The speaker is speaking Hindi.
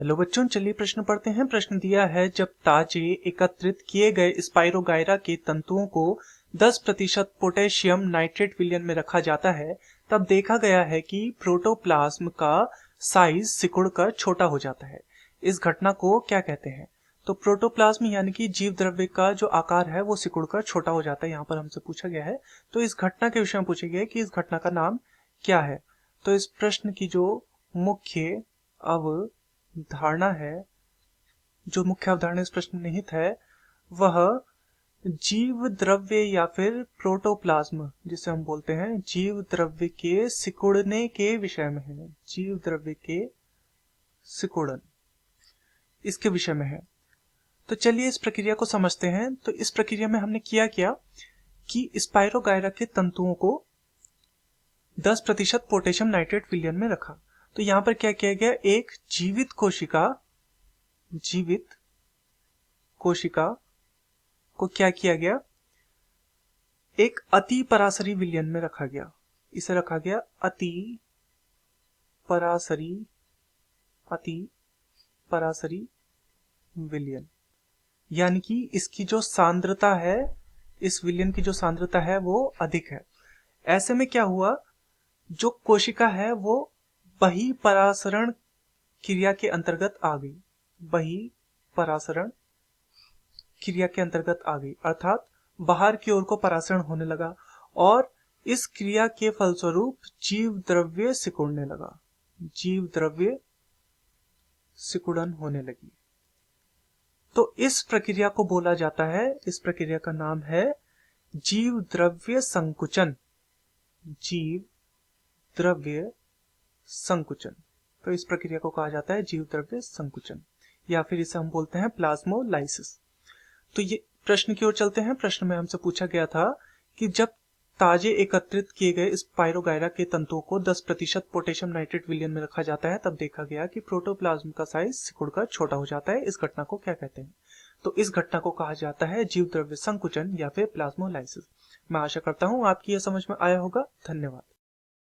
हेलो बच्चों, चलिए प्रश्न पढ़ते हैं। प्रश्न दिया है, जब ताजे एकत्रित किए गए स्पाइरोगायरा के तंतुओं को 10% पोटेशियम नाइट्रेट विलयन में रखा जाता है, तब देखा गया है कि प्रोटोप्लाज्म का साइज सिकुड़कर छोटा हो जाता है। इस घटना को क्या कहते हैं? तो प्रोटोप्लाज्म यानी कि जीव द्रव्य का जो आकार है वो सिकुड़कर छोटा हो जाता है, यहाँ पर हमसे पूछा गया है। तो इस घटना के विषय में पूछा गया है कि इस घटना का नाम क्या है। तो इस प्रश्न की जो मुख्य अवधारणा है, जो मुख्य अवधारणा इस प्रश्न में निहित है, वह जीव द्रव्य या फिर प्रोटोप्लाज्म, जिसे हम बोलते हैं जीव द्रव्य के सिकुड़ने के विषय में है। जीव द्रव्य के सिकुड़न, इसके विषय में है। तो चलिए इस प्रक्रिया को समझते हैं। तो इस प्रक्रिया में हमने किया क्या कि स्पाइरोगायरा के तंतुओं को 10% पोटेशियम नाइट्रेट विलयन में रखा। तो यहां पर क्या किया गया, एक जीवित कोशिका को क्या किया गया, एक अति परासरी विलयन में रखा गया। इसे रखा गया अति परासरी विलयन, यानी कि इसकी जो सांद्रता है, इस विलयन की जो सांद्रता है वो अधिक है। ऐसे में क्या हुआ, जो कोशिका है वो बहिपरासरण क्रिया के अंतर्गत आ गई। बहिपरासरण क्रिया के अंतर्गत आ गई, अर्थात बाहर की ओर को परासरण होने लगा, और इस क्रिया के फलस्वरूप जीव द्रव्य सिकुड़ने लगा। जीव द्रव्य सिकुड़न होने लगी। तो इस प्रक्रिया को बोला जाता है, इस प्रक्रिया का नाम है जीव द्रव्य संकुचन। जीव द्रव्य संकुचन। तो इस प्रक्रिया को कहा जाता है जीव द्रव्य संकुचन, या फिर इसे हम बोलते हैं प्लाज्मोलाइसिस। तो ये प्रश्न की ओर चलते हैं। प्रश्न में हमसे पूछा गया था कि जब ताजे एकत्रित किए गए स्पाइरोगायरा के तंतुओं को 10% पोटेशियम नाइट्रेट विलयन में रखा जाता है, तब देखा गया कि प्रोटोप्लाज्म का साइज सिकुड़कर छोटा हो जाता है। इस घटना को क्या कहते हैं? तो इस घटना को कहा जाता है जीव द्रव्य संकुचन या फिर प्लाज्मोलाइसिस। मैं आशा करता हूं आपकी यह समझ में आया होगा। धन्यवाद।